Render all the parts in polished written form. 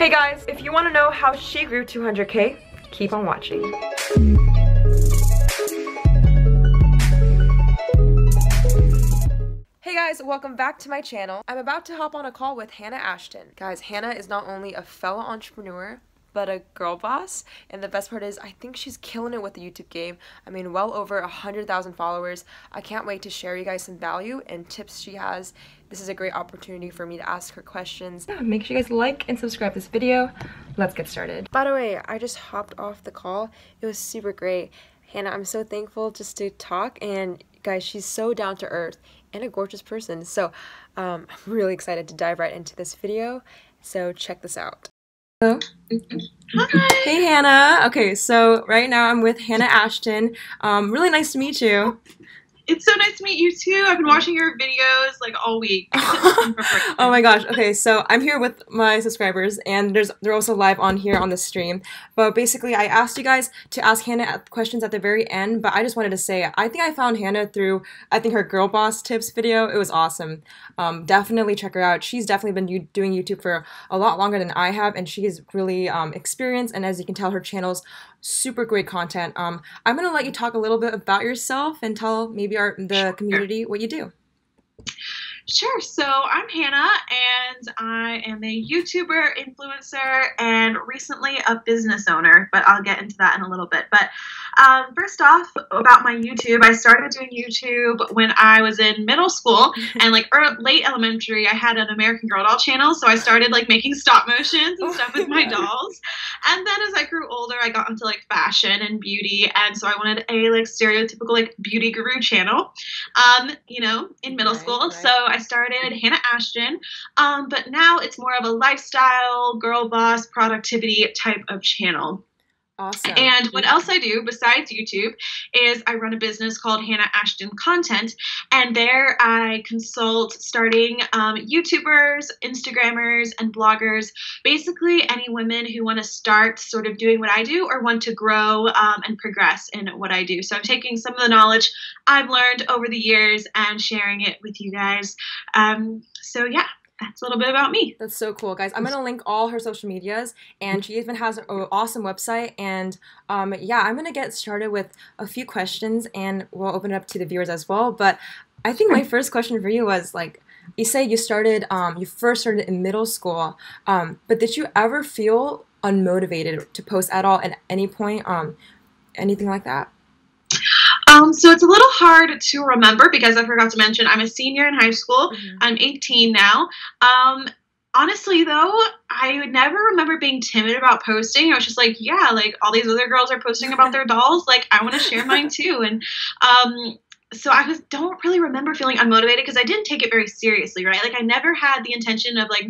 Hey guys, if you want to know how she grew 200K, keep on watching. Hey guys, welcome back to my channel. I'm about to hop on a call with Hannah Ashton. Guys, Hannah is not only a fellow entrepreneur, but a girl boss, and the best part is I think she's killing it with the YouTube game. I mean, well over 100,000 followers. I can't wait to share you guys some value and tips she has. This is a great opportunity for me to ask her questions. Yeah, make sure you guys like and subscribe this video. Let's get started. By the way, I just hopped off the call. It was super great. Hannah, I'm so thankful just to talk, and guys, she's so down to earth and a gorgeous person. So I'm really excited to dive right into this video. So check this out. Hello. Hi. Hey Hannah. Okay, so right now I'm with Hannah Ashton. Really nice to meet you. It's so nice to meet you too. I've been watching your videos like all week. Oh my gosh. Okay, so I'm here with my subscribers, and they're also live on here on the stream. But basically, I asked you guys to ask Hannah questions at the very end, but I just wanted to say I think I found Hannah through her Girl Boss Tips video. It was awesome. Definitely check her out. She's definitely been doing YouTube for a lot longer than I have, and she is really experienced, and as you can tell, her channel's super great content. I'm gonna let you talk a little bit about yourself and tell maybe the community what you do. Sure. So I'm Hannah, and I am a YouTuber, influencer, and recently a business owner, but I'll get into that in a little bit. But first off, about my YouTube, I started doing YouTube when I was in middle school, and like late elementary, I had an American Girl doll channel, so I started like making stop motions and stuff with my dolls. And then as I grew older, I got into like fashion and beauty, and so I wanted a like stereotypical like beauty guru channel, you know, in middle school. So I started Hannah Ashton, but now it's more of a lifestyle, girl boss, productivity type of channel. Awesome. And what else I do besides YouTube is I run a business called Hannah Ashton Content, and there I consult starting YouTubers, Instagrammers, and bloggers, basically any women who want to start sort of doing what I do or want to grow and progress in what I do. So I'm taking some of the knowledge I've learned over the years and sharing it with you guys. So yeah. That's a little bit about me. That's so cool, guys. I'm going to link all her social medias, and she even has an awesome website. And yeah, I'm going to get started with a few questions, and we'll open it up to the viewers as well. But I think my first question for you was, like, you say you started, you first started in middle school, but did you ever feel unmotivated to post at all at any point, anything like that? So it's a little hard to remember because I forgot to mention I'm a senior in high school. Mm-hmm. I'm 18 now. Honestly, though, I would never remember being timid about posting. I was just like, yeah, like all these other girls are posting about their dolls. Like, I want to share mine too. And so I don't really remember feeling unmotivated because I didn't take it very seriously, right? Like I never had the intention of like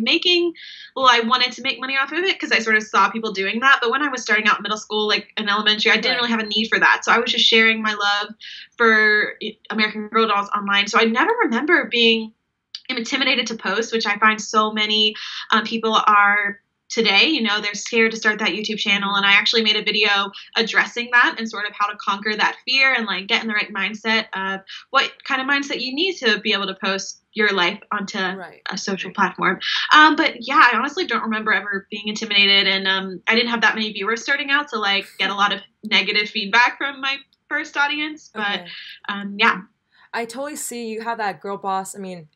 I wanted to make money off of it because I sort of saw people doing that. But when I was starting out in middle school, like in elementary, I didn't really have a need for that. So I was just sharing my love for American Girl dolls online. So I never remember being intimidated to post, which I find so many people are today. You know, they're scared to start that YouTube channel, and I actually made a video addressing that and sort of how to conquer that fear and like get in the right mindset of what kind of mindset you need to be able to post your life onto a social platform. But yeah, I honestly don't remember ever being intimidated, and I didn't have that many viewers starting out to like get a lot of negative feedback from my first audience. But yeah. I totally see you have that girl boss,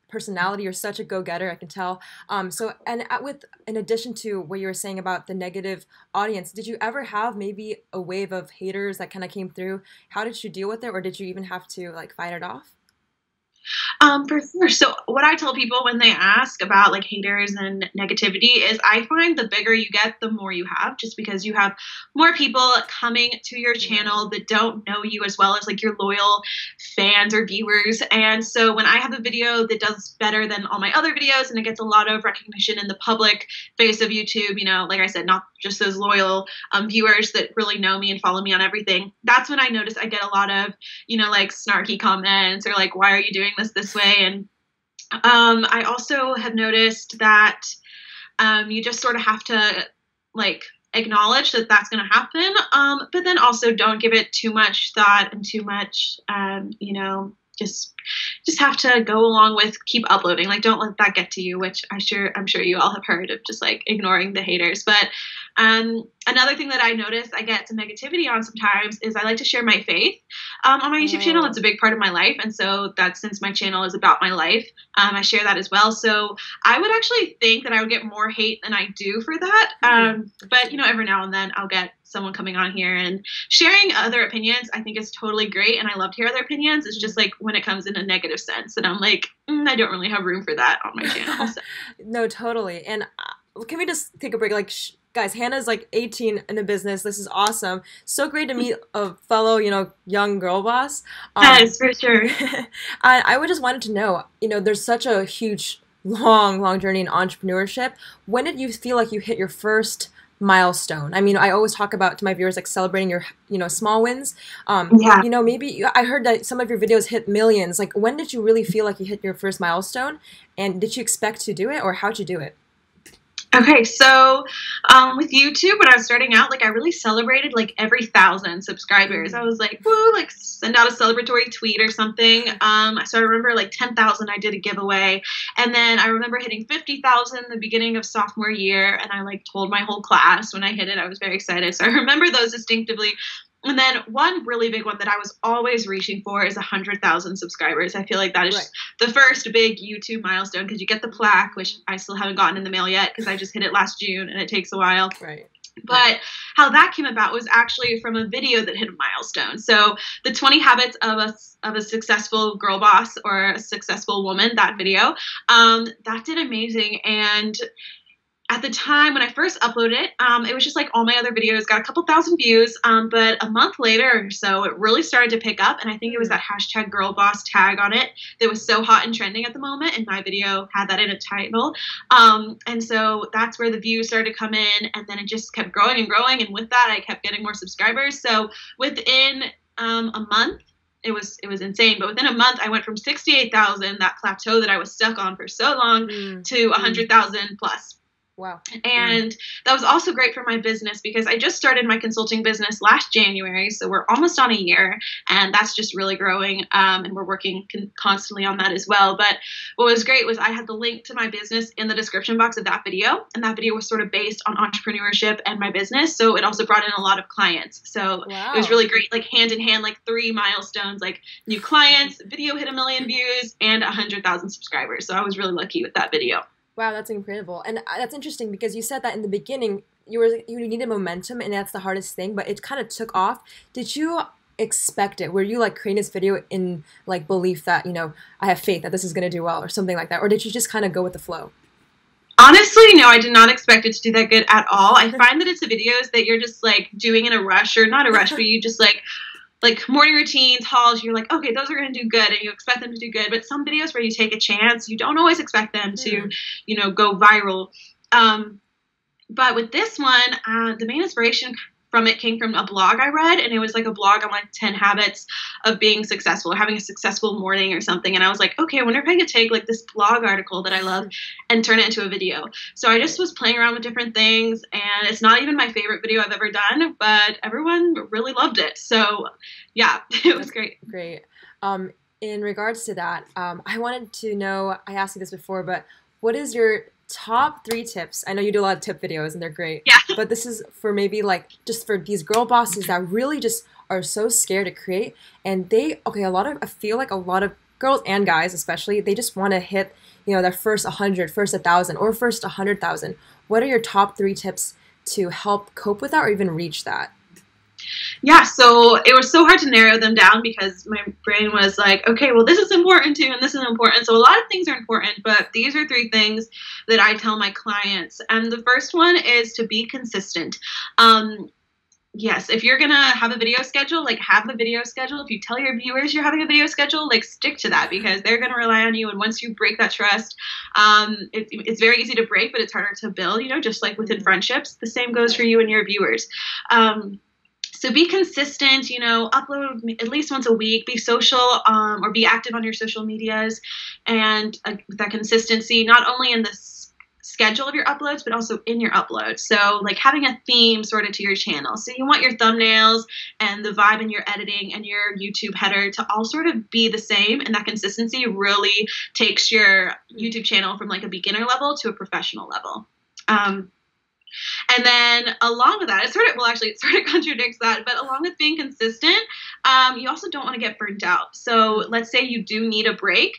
personality. You're such a go-getter, I can tell. In addition to what you were saying about the negative audience, did you ever have maybe a wave of haters that kind of came through? How did you deal with it, or did you even have to like fight it off? For sure. So what I tell people when they ask about like haters and negativity is I find the bigger you get, the more you have, just because you have more people coming to your channel that don't know you as well as like your loyal fans or viewers. And so when I have a video that does better than all my other videos and it gets a lot of recognition in the public face of YouTube, you know, like I said, not just those loyal viewers that really know me and follow me on everything, that's when I notice I get a lot of, you know, like snarky comments or like, why are you doing this way? And I also have noticed that you just sort of have to like acknowledge that that's going to happen, but then also don't give it too much thought and too much, you know, just have to go along with keep uploading. Like, don't let that get to you, which I'm sure you all have heard of, just like ignoring the haters. But another thing that I notice I get some negativity on sometimes is I like to share my faith on my YouTube channel. It's a big part of my life, and so that's, since my channel is about my life, I share that as well. So I would actually think that I would get more hate than I do for that. But every now and then I'll get someone coming on here and sharing other opinions. I think is totally great, and I love to hear other opinions. It's just like when it comes in a negative sense, and I'm like, I don't really have room for that on my channel. So. No, totally. And can we just take a break? Like, guys, Hannah's like 18 in a business. This is awesome. So great to meet a fellow, young girl boss. Yes, for sure. I would just wanted to know, there's such a huge, long journey in entrepreneurship. When did you feel like you hit your first milestone? I mean, I always talk about to my viewers, like, celebrating your, small wins. Yeah. Maybe I heard that some of your videos hit millions. Like, when did you really feel like you hit your first milestone? And did you expect to do it, or how'd you do it? Okay, so with YouTube, when I was starting out, like, I really celebrated like every 1,000 subscribers. I was like, woo, like, send out a celebratory tweet or something. So I remember like 10,000, I did a giveaway, and then I remember hitting 50,000 the beginning of sophomore year, and I like told my whole class when I hit it. I was very excited, so I remember those distinctively. And then one really big one that I was always reaching for is 100,000 subscribers. I feel like that is the first big YouTube milestone, because you get the plaque, which I still haven't gotten in the mail yet because I just hit it last June and it takes a while. Right. But how that came about was actually from a video that hit a milestone. So the 20 habits of a successful girl boss or a successful woman, that video, that did amazing. And at the time when I first uploaded it, it was just like all my other videos, got a couple thousand views, but a month later or so, it really started to pick up, and I think it was that hashtag girl boss tag on it that was so hot and trending at the moment, and my video had that in a title, and so that's where the views started to come in, and then it just kept growing and growing, and with that, I kept getting more subscribers. So within a month, it was insane, but within a month, I went from 68,000, that plateau that I was stuck on for so long, to 100,000 plus. Wow. And that was also great for my business, because I just started my consulting business last January, so we're almost on a year, and that's just really growing, and we're working constantly on that as well. But what was great was I had the link to my business in the description box of that video, and that video was sort of based on entrepreneurship and my business, so it also brought in a lot of clients. So It was really great, like hand in hand, like 3 milestones, like new clients, video hit 1 million views, and 100,000 subscribers. So I was really lucky with that video. Wow, that's incredible. And that's interesting, because you said that in the beginning you needed momentum, and that's the hardest thing, but it kind of took off. Did you expect it? Were you like creating this video in like belief that, I have faith that this is going to do well or something like that? Or did you just kind of go with the flow? Honestly, no, I did not expect it to do that good at all. I find that it's the videos that you're just like doing in a rush, or not a rush, but you just like morning routines, hauls, you're like, okay, those are going to do good, and you expect them to do good. But some videos where you take a chance, you don't always expect them to, go viral. But with this one, the main inspiration from it came from a blog I read, and it was like a blog on like 10 habits of being successful, or having a successful morning or something. And I was like, okay, I wonder if I could take like this blog article that I love and turn it into a video. So I just was playing around with different things, and it's not even my favorite video I've ever done, but everyone really loved it. So yeah, it was great. Great. In regards to that, I wanted to know, I asked you this before, but what is your top 3 tips? I know you do a lot of tip videos and they're great. Yeah. But this is for maybe like just for these girl bosses that really just are so scared to create, and I feel like a lot of girls and guys especially, they just want to hit, their first 100, first 1,000, or first 100,000. What are your top 3 tips to help cope with that, or even reach that? Yeah, so it was so hard to narrow them down, because my brain was like, okay, well, this is important too, and this is important. So a lot of things are important, but these are 3 things that I tell my clients. And the first one is to be consistent. Yes, if you're going to have a video schedule, like have a video schedule. If you tell your viewers you're having a video schedule, like stick to that, because they're going to rely on you. And once you break that trust, it's very easy to break, but it's harder to build, just like within friendships. The same goes for you and your viewers. So be consistent, upload at least once a week, be social, or be active on your social medias, and with that consistency, not only in the schedule of your uploads, but also in your uploads. So like having a theme sort of to your channel. So you want your thumbnails and the vibe in your editing and your YouTube header to all sort of be the same. And that consistency really takes your YouTube channel from like a beginner level to a professional level. And then along with that, it sort of contradicts that, but along with being consistent, you also don't want to get burnt out. So let's say you do need a break.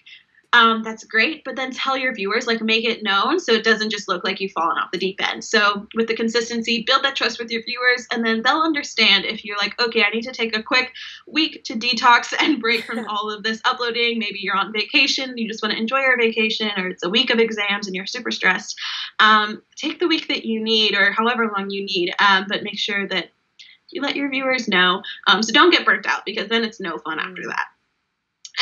That's great, but then tell your viewers, like make it known so it doesn't just look like you've fallen off the deep end. So with the consistency, build that trust with your viewers, and then they'll understand if you're like, okay, I need to take a quick week to detox and break from all of this uploading. Maybe you're on vacation, you just want to enjoy your vacation, or it's a week of exams and you're super stressed. Take the week that you need, or however long you need, but make sure that you let your viewers know. So don't get burnt out, because then it's no fun after that.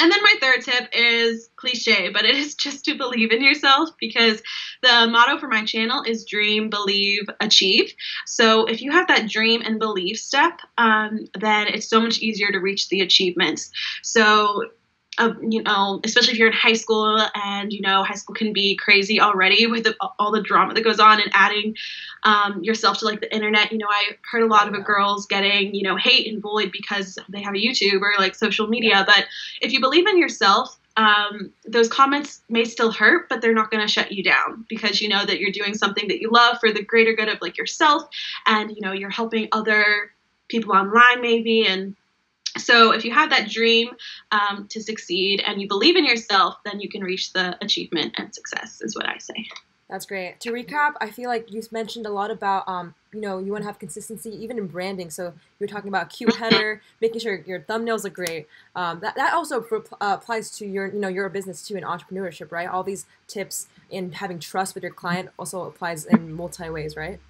And then my third tip is cliche, but it is just to believe in yourself, because the motto for my channel is dream, believe, achieve. So if you have that dream and believe step, then it's so much easier to reach the achievements. So you know, especially if you're in high school, and, you know, high school can be crazy already with all the drama that goes on, and adding yourself to like the internet. You know, I heard a lot of girls getting, you know, hate and bullied because they have a YouTube or like social media. But if you believe in yourself, those comments may still hurt, but they're not going to shut you down, because you know that you're doing something that you love for the greater good of like yourself, and, you know, you're helping other people online maybe. And so if you have that dream to succeed and you believe in yourself, then you can reach the achievement and success, is what I say. That's great. To recap, I feel like you mentioned a lot about, you know, you want to have consistency even in branding. So you're talking about cute header, making sure your thumbnails look great. That also applies to your, you know, your business too, in entrepreneurship, right? All these tips in having trust with your client also applies in multi ways, right?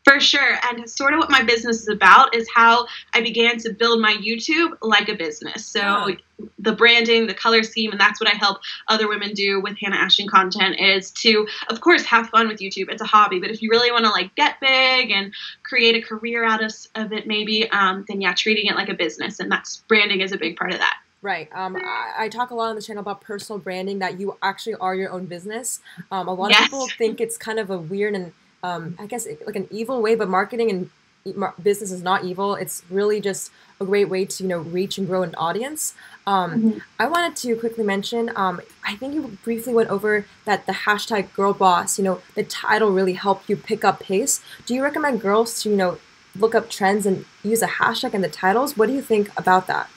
For sure. And sort of what my business is about is how I began to build my YouTube like a business. So the branding, the color scheme, and that's what I help other women do with Hannah Ashton content, is to, of course, have fun with YouTube. It's a hobby. But if you really want to like get big and create a career out of it, maybe, then yeah, treating it like a business. And that's branding is a big part of that. Right. I talk a lot on the channel about personal branding, that you actually are your own business. A lot of people think it's kind of a weird and I guess like an evil way, but marketing and business is not evil. It's really just a great way to, you know, reach and grow an audience. I wanted to quickly mention, I think you briefly went over that the hashtag girl boss, you know, the title really helped you pick up pace. Do you recommend girls to, you know, look up trends and use a hashtag in the titles? What do you think about that?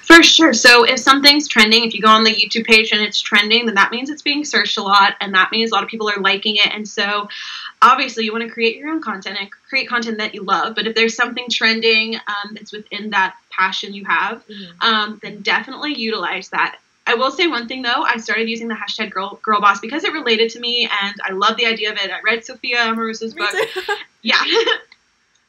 For sure. So if something's trending, if you go on the YouTube page and it's trending, then that means it's being searched a lot, and that means a lot of people are liking it. And so obviously you want to create your own content and create content that you love. But if there's something trending that's within that passion you have, then definitely utilize that. I will say one thing though, I started using the hashtag girl boss because it related to me, and I love the idea of it. I read Sophia Amoruso's book. Yeah.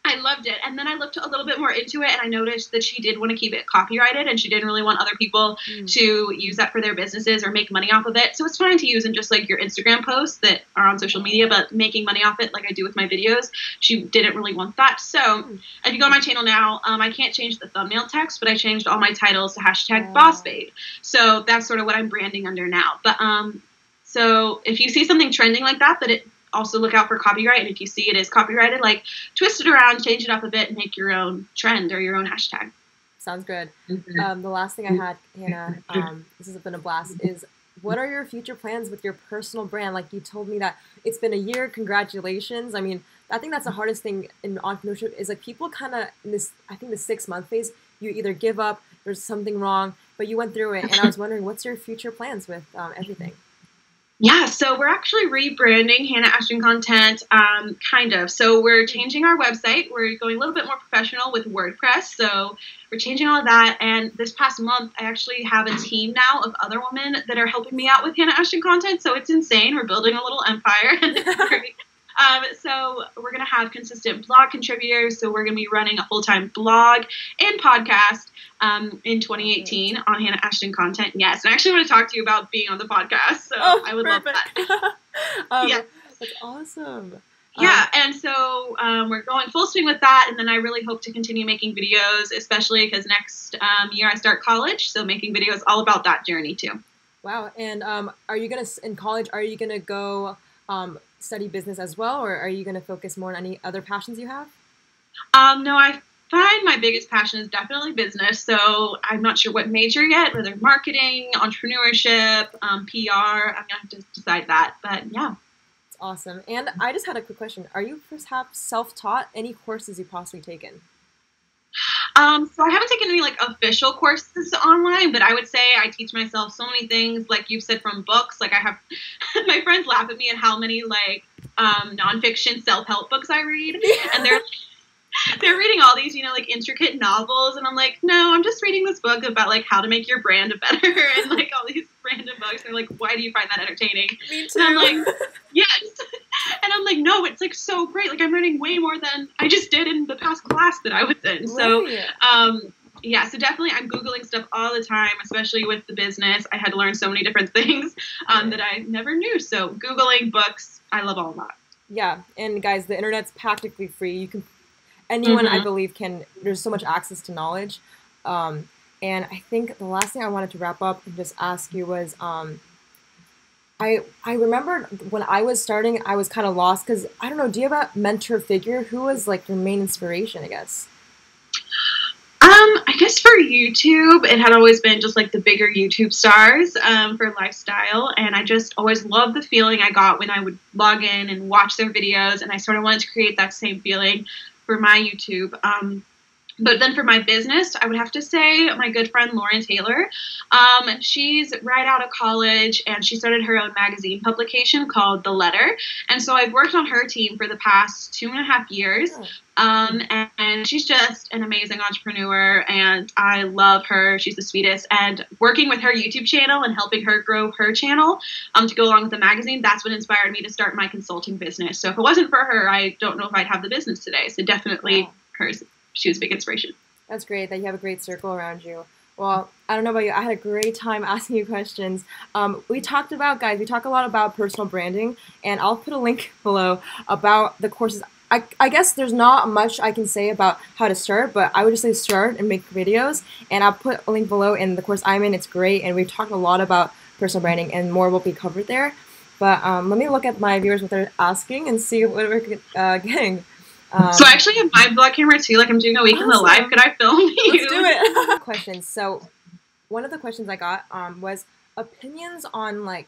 I loved it. And then I looked a little bit more into it, and I noticed that she did want to keep it copyrighted, and she didn't really want other people to use that for their businesses or make money off of it. So it's fine to use in just like your Instagram posts that are on social media, but making money off it like I do with my videos, she didn't really want that. So if you go on my channel now, I can't change the thumbnail text, but I changed all my titles to hashtag boss babe. So that's sort of what I'm branding under now. But so if you see something trending like that, it also look out for copyright, and if you see it is copyrighted, like twist it around, change it up a bit, and make your own trend or your own hashtag. Sounds good. The last thing I had, Hannah, this has been a blast, is what are your future plans with your personal brand? Like you told me that it's been a year. Congratulations. I mean, I think that's the hardest thing in entrepreneurship, is like people kind of in this, I think the 6-month phase, you either give up, there's something wrong, but you went through it. And I was wondering, what's your future plans with everything? Yeah, so we're actually rebranding Hannah Ashton content, kind of. So we're changing our website. We're going a little bit more professional with WordPress. So we're changing all of that. And this past month, I actually have a team now of other women that are helping me out with Hannah Ashton content. So it's insane. We're building a little empire, and it's great. So we're going to have consistent blog contributors. So we're going to be running a full-time blog and podcast in 2018 on Hannah Ashton content. Yes, and I actually want to talk to you about being on the podcast. So I would love that. Yes. That's awesome. Yeah, and so we're going full swing with that, and then I really hope to continue making videos, especially because next year I start college, so making videos all about that journey too. Wow, and are you going to, in college, are you going to go study business as well, or are you going to focus more on any other passions you have? No, I find my biggest passion is definitely business. So I'm not sure what major yet, whether marketing, entrepreneurship, PR. I'm gonna have to decide that. But yeah. It's awesome. And I just had a quick question. Are you perhaps self-taught? Any courses you've possibly taken? So I haven't taken any like official courses online, but I would say I teach myself so many things, like you've said, from books. Like I have, my friends laugh at me at how many like nonfiction self-help books I read, and they're reading all these, like intricate novels, and I'm like, no, I'm just reading this book about like how to make your brand better, and like all these random books. They're like, why do you find that entertaining? Me too. And I'm like, yes. And I'm like, no, it's like so great. Like I'm learning way more than I just did in the past class that I was in. So, yeah, so definitely I'm Googling stuff all the time, especially with the business. I had to learn so many different things that I never knew. So Googling, books, I love all of that. Yeah, and guys, the internet's practically free. You can, anyone I believe can, there's so much access to knowledge. And I think the last thing I wanted to wrap up and just ask you was, I remember when I was starting, I was kind of lost because, I don't know, do you have a mentor figure? Who was like your main inspiration, I guess? I guess for YouTube, it had always been just like the bigger YouTube stars for lifestyle. And I just always loved the feeling I got when I would log in and watch their videos. And I sort of wanted to create that same feeling for my YouTube. But then for my business, I would have to say my good friend Lauren Taylor. She's right out of college, and she started her own magazine publication called The Letter. And so I've worked on her team for the past 2.5 years. And she's just an amazing entrepreneur, and I love her. She's the sweetest. And working with her YouTube channel and helping her grow her channel to go along with the magazine, that's what inspired me to start my consulting business. So if it wasn't for her, I don't know if I'd have the business today. So definitely hers. She was a big inspiration. That's great that you have a great circle around you. Well, I don't know about you. I had a great time asking you questions. We talk a lot about personal branding, and I'll put a link below about the courses. I guess there's not much I can say about how to start, but I would just say start and make videos. And I'll put a link below in the course I'm in. It's great, and we've talked a lot about personal branding, and more will be covered there. But let me look at my viewers, what they're asking, and see what we're getting. So I actually have my vlog camera too. Like I'm doing a week in the life. Could I film you? Let's do it. Questions. So one of the questions I got was opinions on like,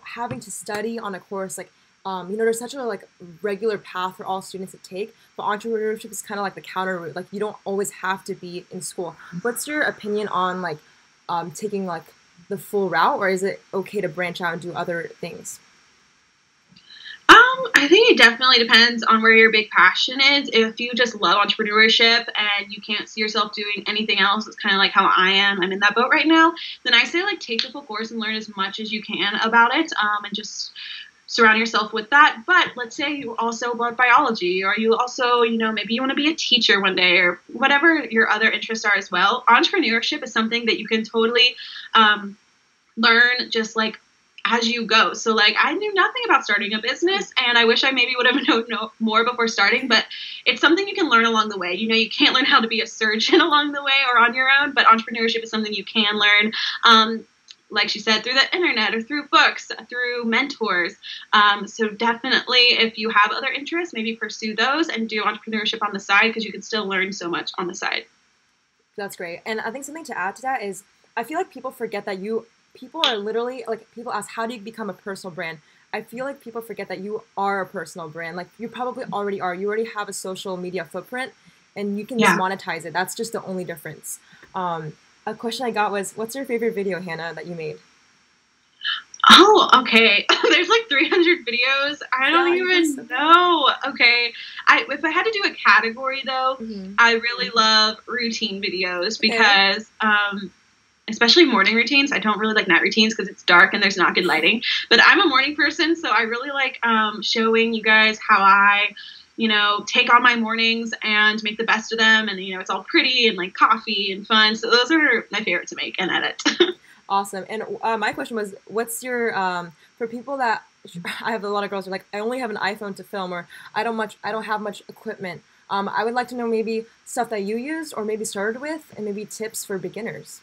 having to study on a course. Like, there's such a like regular path for all students to take, but entrepreneurship is kind of like the counter route. Like you don't always have to be in school. What's your opinion on like taking like the full route, or is it okay to branch out and do other things? I think it definitely depends on where your big passion is. If you just love entrepreneurship and you can't see yourself doing anything else, it's kind of like how I am. I'm in that boat right now. Then I say like take the full course and learn as much as you can about it, and just surround yourself with that. But let's say you also love biology, or you also, maybe you want to be a teacher one day, or whatever your other interests are as well. Entrepreneurship is something that you can totally learn just like as you go. So like I knew nothing about starting a business, and I wish I maybe would have known more before starting, but it's something you can learn along the way. You can't learn how to be a surgeon along the way or on your own, but entrepreneurship is something you can learn. Like she said, through the internet or through books, through mentors. So definitely if you have other interests, maybe pursue those and do entrepreneurship on the side, because you can still learn so much on the side. That's great. And I think something to add to that is I feel like people forget that people are literally, like, people ask, how do you become a personal brand? I feel like people forget that you are a personal brand. Like, you probably already are. You already have a social media footprint, and you can just monetize it. That's just the only difference. A question I got was, what's your favorite video, Hannah, that you made? Oh, okay. There's like 300 videos. I don't even know. Okay. If I had to do a category, though, I really love routine videos because especially morning routines. I don't really like night routines because it's dark and there's not good lighting. But I'm a morning person, so I really like showing you guys how I, take on my mornings and make the best of them. And, it's all pretty and like coffee and fun. So those are my favorite to make and edit. Awesome. And my question was, what's your, for people that, I have a lot of girls who are like, I only have an iPhone to film, or I don't have much equipment. I would like to know maybe stuff that you used or maybe started with, and maybe tips for beginners.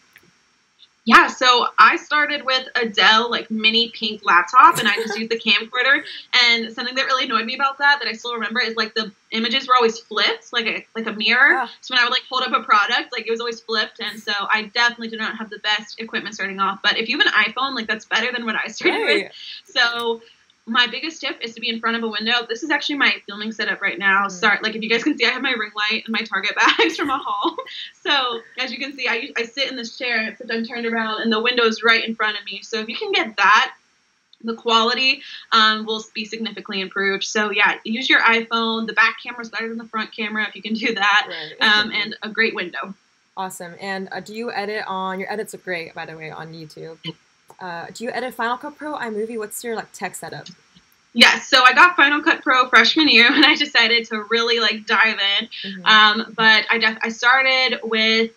Yeah, so I started with a Dell like mini pink laptop, and I just used the camcorder. And something that really annoyed me about that I still remember is like the images were always flipped, like a mirror. So when I would like hold up a product, like it was always flipped. And so I definitely did not have the best equipment starting off. But if you have an iPhone, like that's better than what I started with. So my biggest tip is to be in front of a window. This is actually my filming setup right now. Like if you guys can see, I have my ring light and my Target bags from a haul. So as you can see, I sit in this chair, except I'm turned around, and the window is right in front of me. So if you can get that, the quality will be significantly improved. So yeah, use your iPhone. The back camera is better than the front camera if you can do that. And a great window. Awesome. And do you edit on, your edits are great, by the way, on YouTube. Do you edit Final Cut Pro, iMovie? What's your like tech setup? Yes, so I got Final Cut Pro freshman year when I decided to really like dive in. But I started with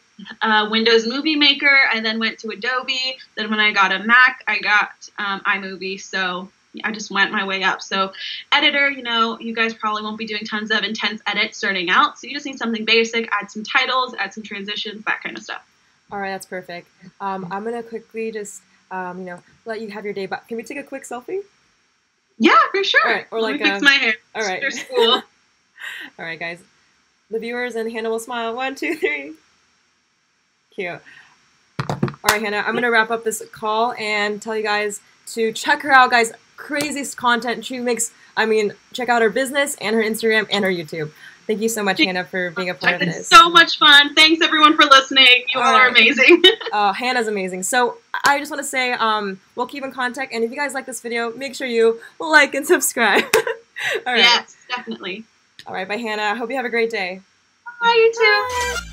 Windows Movie Maker. I then went to Adobe. Then when I got a Mac, I got iMovie. So I just went my way up. So editor, you know, you guys probably won't be doing tons of intense edits starting out. So you just need something basic, add some titles, add some transitions, that kind of stuff. All right, that's perfect. I'm going to quickly just, you know, let you have your day. But can we take a quick selfie? Yeah, for sure. All right, or let me fix my hair. All right. After school. All right, guys. The viewers and Hannah will smile. 1, 2, 3. Cute. All right, Hannah, I'm going to wrap up this call and tell you guys to check her out, guys. Crazy content. She makes, I mean, check out her business and her Instagram and her YouTube. Thank you so much, Hannah, for being a part of this. It's so much fun. Thanks, everyone, for listening. You all are amazing. Hannah's amazing. So I just want to say we'll keep in contact. And if you guys like this video, make sure you like and subscribe. All right. Yes, definitely. All right. Bye, Hannah. I hope you have a great day. Bye, you too. Bye.